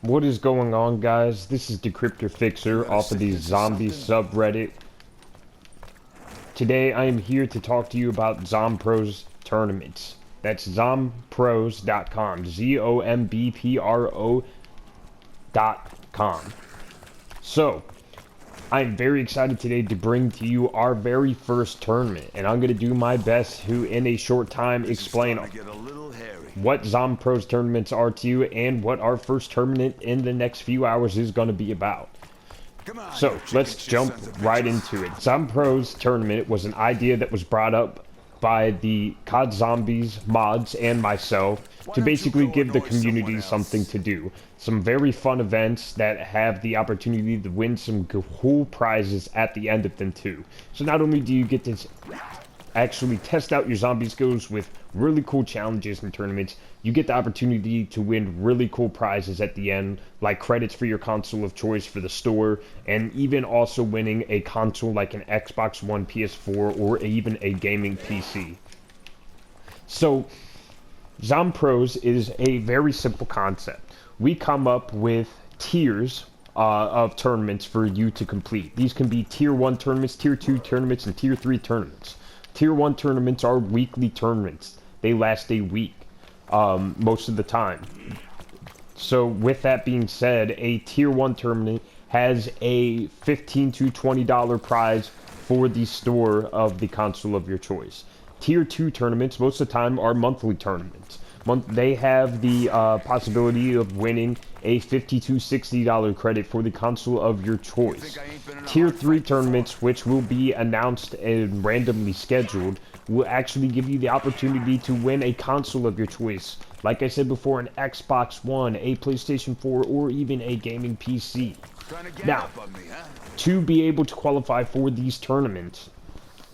What is going on, guys? This is Decryptor Fixer off of the Zombie subreddit. Today I am here to talk to you about ZombPro's tournaments. That's ZombPros.com. ZombPro.com. So, I'm very excited today to bring to you our very first tournament, and I'm going to do my best to, in a short time, explain what ZombPro's tournaments are to you and what our first tournament in the next few hours is going to be about. So, let's jump right into it. ZombPro's tournament was an idea that was brought up by the COD Zombies mods and myself to basically give the community something to do. Some very fun events that have the opportunity to win some cool prizes at the end of them too. So not only do you get to actually test out your zombie skills with really cool challenges and tournaments, you get the opportunity to win really cool prizes at the end, like credits for your console of choice for the store, and even also winning a console like an Xbox One, PS4, or even a gaming PC. So, ZombPros is a very simple concept. We come up with tiers of tournaments for you to complete. These can be Tier 1 tournaments, Tier 2 tournaments, and Tier 3 tournaments. Tier 1 tournaments are weekly tournaments. They last a week, most of the time. So with that being said, a Tier 1 tournament has a $15 to $20 prize for the store of the console of your choice. Tier 2 tournaments, most of the time, are monthly tournaments. They have the possibility of winning a $50 to $60 credit for the console of your choice. Tier 3 tournaments, which will be announced and randomly scheduled, will actually give you the opportunity to win a console of your choice. Like I said before, an Xbox One, a PlayStation 4, or even a gaming PC. Now, to be able to qualify for these tournaments,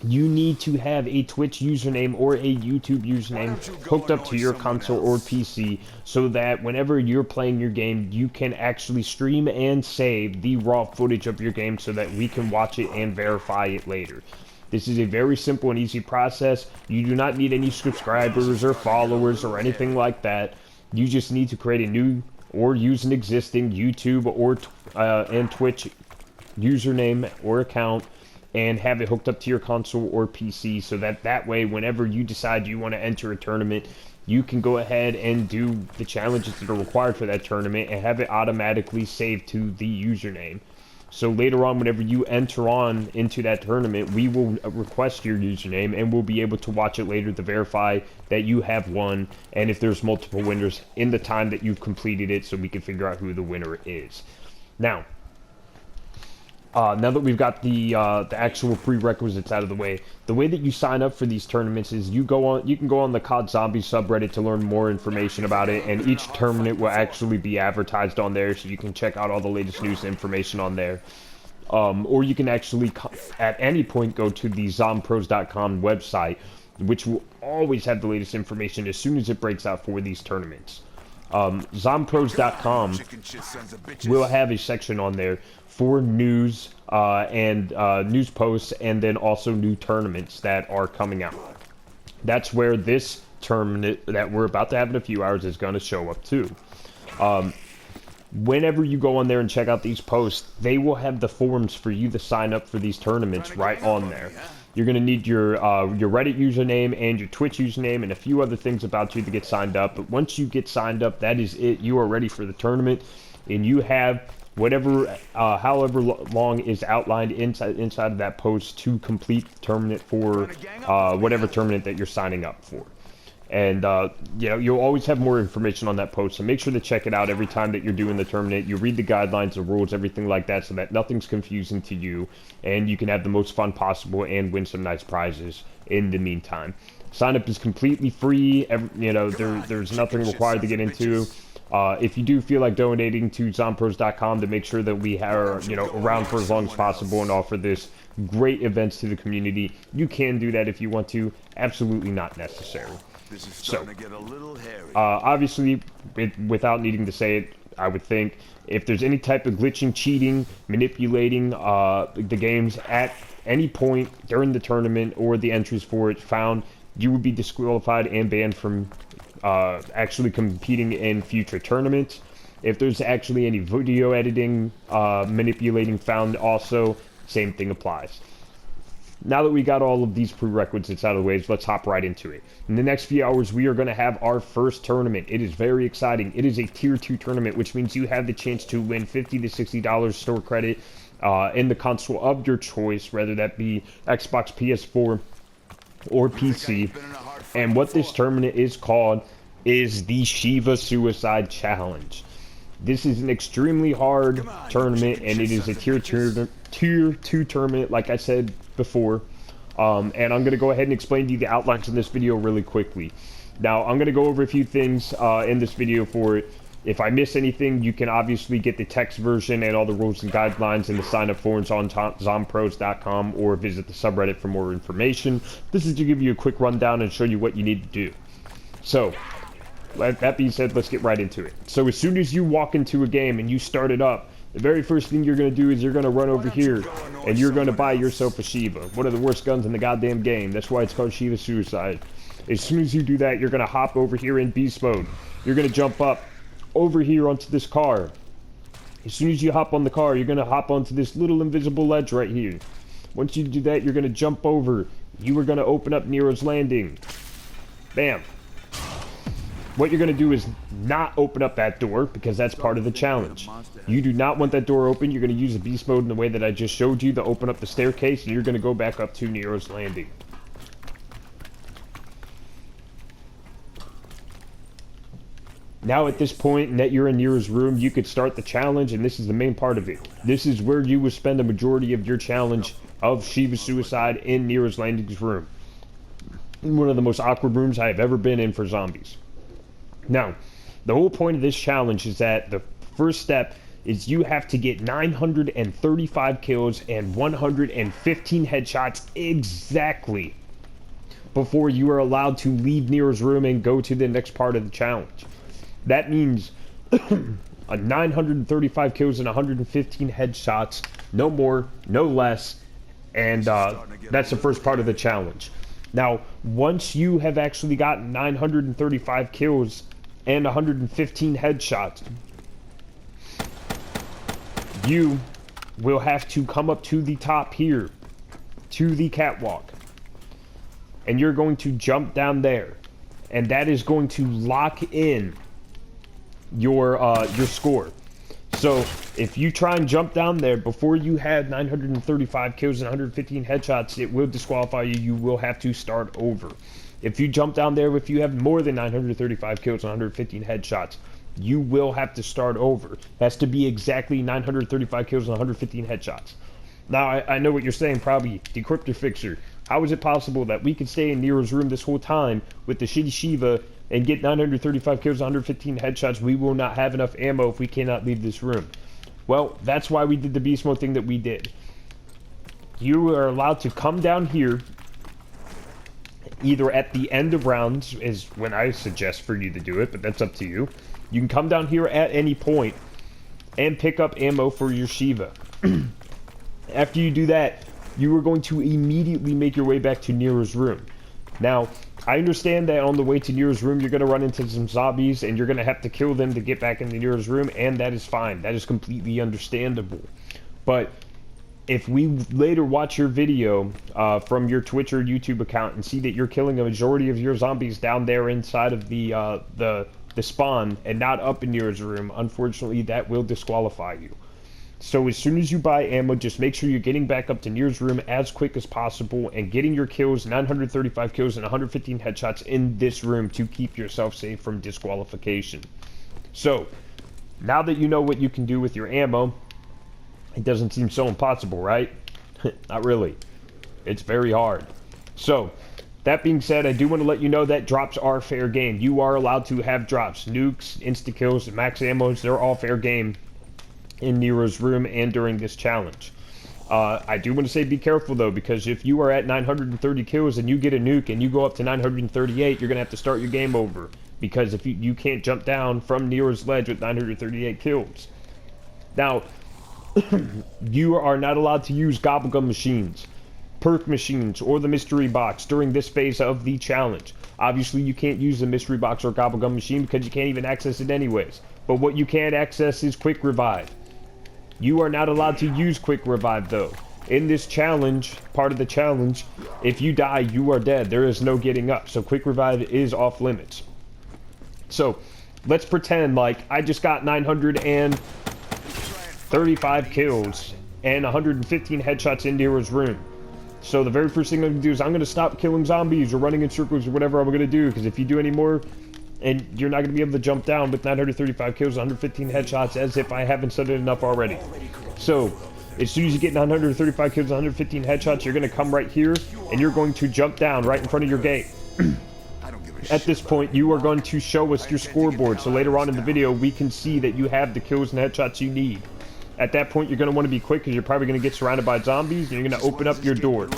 you need to have a Twitch username or a YouTube username hooked up to your console or PC so that whenever you're playing your game, you can actually stream and save the raw footage of your game so that we can watch it and verify it later. This is a very simple and easy process. You do not need any subscribers or followers or anything like that. You just need to create a new or use an existing YouTube or and Twitch username or account and have it hooked up to your console or PC so that way whenever you decide you want to enter a tournament, you can go ahead and do the challenges that are required for that tournament and have it automatically saved to the username. So later on, whenever you enter on into that tournament, we will request your username and we'll be able to watch it later to verify that you have won and if there's multiple winners in the time that you've completed it so we can figure out who the winner is. Now that we've got the actual prerequisites out of the way that you sign up for these tournaments is you can go on the COD Zombies subreddit to learn more information about it, and each tournament will actually be advertised on there, so you can check out all the latest news and information on there. Or you can actually at any point go to the ZombPros.com website, which will always have the latest information as soon as it breaks out for these tournaments. ZombPros.com will have a section on there for news and news posts, and then also new tournaments that are coming out. That's where this tournament that we're about to have in a few hours is going to show up too. Whenever you go on there and check out these posts, they will have the forms for you to sign up for these tournaments right on there. You're going to need your Reddit username and your Twitch username and a few other things about you to get signed up. But once you get signed up, that is it. You are ready for the tournament, and you have whatever, however long is outlined inside of that post to complete the tournament for whatever tournament that you're signing up for. And you know, you'll always have more information on that post, so make sure to check it out every time that you're doing the tournament. You read the guidelines, the rules, everything like that, so that nothing's confusing to you, and you can have the most fun possible and win some nice prizes in the meantime. Sign up is completely free. You know, there's nothing required to get into. If you do feel like donating to ZombPros.com to make sure that we are, you know, around for as long as possible and offer this great events to the community, you can do that if you want to. Absolutely not necessary. So, obviously, without needing to say it, I would think if there's any type of glitching, cheating, manipulating the games at any point during the tournament or the entries for it found, you would be disqualified and banned from actually competing in future tournaments. If there's actually any video editing, manipulating found also, same thing applies. Now that we got all of these prerequisites out of the way, let's hop right into it. In the next few hours, we are going to have our first tournament. It is very exciting. It is a Tier 2 tournament, which means you have the chance to win $50 to $60 store credit in the console of your choice, whether that be Xbox, PS4, or PC. And what this tournament is called is the Shiva Suicide Challenge. This is an extremely hard tournament, and it is a Tier 2 tournament, like I said before. And I'm going to go ahead and explain to you the outlines in this video really quickly. Now, I'm going to go over a few things in this video for it. If I miss anything, you can obviously get the text version and all the rules and guidelines in the sign-up forms on ZombPros.com, or visit the subreddit for more information. This is to give you a quick rundown and show you what you need to do. So, that being said, let's get right into it. So as soon as you walk into a game and you start it up, the very first thing you're going to do is you're going to run over here and you're going to buy yourself a Shiva. One of the worst guns in the goddamn game. That's why it's called Shiva Suicide. As soon as you do that, you're going to hop over here in beast mode. You're going to jump up over here onto this car. As soon as you hop on the car, you're going to hop onto this little invisible ledge right here. Once you do that, you're going to jump over. You are going to open up Nero's Landing. Bam. What you're going to do is not open up that door, because that's part of the challenge. You do not want that door open. You're going to use the beast mode in the way that I just showed you to open up the staircase, and you're going to go back up to Nero's Landing. Now at this point that you're in Nero's room, you could start the challenge, and this is the main part of it. This is where you will spend the majority of your challenge of Shiva Suicide in Nero's Landing's room. One of the most awkward rooms I have ever been in for zombies. Now, the whole point of this challenge is that the first step is you have to get 935 kills and 115 headshots exactly before you are allowed to leave Nero's room and go to the next part of the challenge. That means 935 kills and 115 headshots, no more, no less, and that's the first part of the challenge. Now, once you have actually gotten 935 kills and 115 headshots, you will have to come up to the top here, to the catwalk, and you're going to jump down there, and that is going to lock in your score. So if you try and jump down there before you have 935 kills and 115 headshots, it will disqualify you. You will have to start over. If you jump down there if you have more than 935 kills and 115 headshots, you will have to start over. It has to be exactly 935 kills and 115 headshots. Now, I know what you're saying, probably, Decryptor Fixer. How is it possible that we could stay in Nero's room this whole time with the shitty Shiva and get 935 kills, 115 headshots? We will not have enough ammo if we cannot leave this room. Well, that's why we did the beast mode thing that we did. You are allowed to come down here, either at the end of rounds is when I suggest for you to do it, but that's up to you. You can come down here at any point and pick up ammo for your Shiva. After you do that, you are going to immediately make your way back to Nero's room. Now, I understand that on the way to Nero's room, you're going to run into some zombies, and you're going to have to kill them to get back into Nero's room, and that is fine. That is completely understandable. But if we later watch your video from your Twitch or YouTube account and see that you're killing a majority of your zombies down there inside of the spawn and not up in Nero's room, unfortunately, that will disqualify you. So as soon as you buy ammo, just make sure you're getting back up to Nero's room as quick as possible and getting your kills, 935 kills and 115 headshots in this room to keep yourself safe from disqualification. So, now that you know what you can do with your ammo, it doesn't seem so impossible, right? Not really. It's very hard. So, that being said, I do want to let you know that drops are fair game. You are allowed to have drops. Nukes, insta-kills, max ammos, they're all fair game in Nero's room and during this challenge. I do want to say be careful though, because if you are at 930 kills and you get a nuke and you go up to 938, you're going to have to start your game over, because if you can't jump down from Nero's ledge with 938 kills. Now, you are not allowed to use gobblegum machines, perk machines, or the mystery box during this phase of the challenge. Obviously, you can't use the mystery box or gobblegum machine because you can't even access it anyways. But what you can't access is quick revive. You are not allowed to use quick revive though. In this challenge, part of the challenge, if you die, you are dead. There is no getting up. So quick revive is off limits. So let's pretend like I just got 935 kills and 115 headshots in Hero's room. So the very first thing I'm going to do is I'm going to stop killing zombies or running in circles or whatever I'm going to do. Because if you do any more, and you're not going to be able to jump down with 935 kills, 115 headshots, as if I haven't said it enough already. So as soon as you get 935 kills, 115 headshots, you're going to come right here, and you're going to jump down right in front of your gate. At this point, you are going to show us your scoreboard, so later on in the video, we can see that you have the kills and headshots you need. At that point, you're going to want to be quick, because you're probably going to get surrounded by zombies, and you're going to open up your door.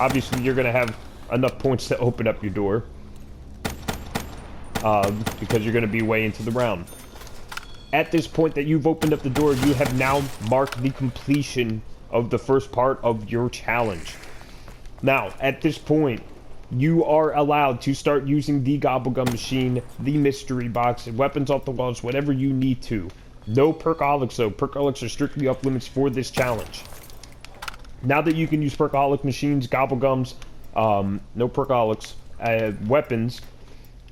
Obviously, you're going to have enough points to open up your door, because you're going to be way into the round. At this point that you've opened up the door, you have now marked the completion of the first part of your challenge. Now, at this point, you are allowed to start using the gobblegum machine, the mystery box, weapons off the walls, whatever you need to. No perkaholics though. Perkaholics are strictly off limits for this challenge. Now that you can use perkaholic machines, gobblegums, no perkaholics, weapons,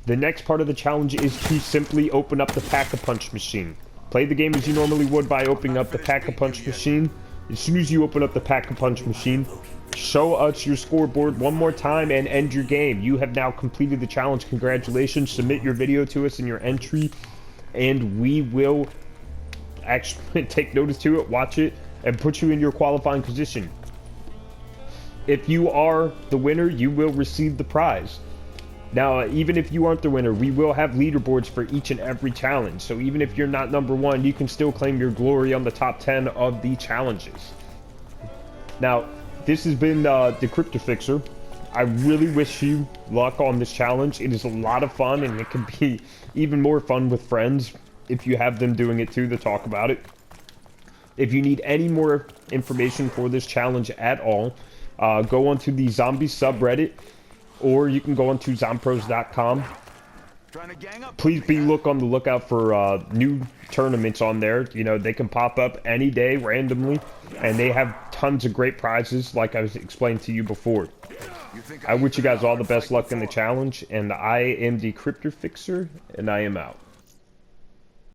the next part of the challenge is to simply open up the Pack-a-Punch machine. Play the game as you normally would by opening up the Pack-a-Punch machine. As soon as you open up the Pack-a-Punch machine, show us your scoreboard one more time and end your game. You have now completed the challenge. Congratulations. Submit your video to us in your entry, and we will actually take notice to it, watch it, and put you in your qualifying position. If you are the winner, you will receive the prize. Now, even if you aren't the winner, we will have leaderboards for each and every challenge. So even if you're not number one, you can still claim your glory on the top 10 of the challenges. Now, this has been the Crypto Fixer. I really wish you luck on this challenge. It is a lot of fun, and it can be even more fun with friends if you have them doing it too to talk about it. If you need any more information for this challenge at all, go onto the zombie subreddit, or you can go onto ZombPros.com. Please be on the lookout for new tournaments on there. You know, they can pop up any day randomly, and they have tons of great prizes like I was explained to you before. I wish you guys all the best luck in the challenge, and I am the Crypto Fixer, and I am out.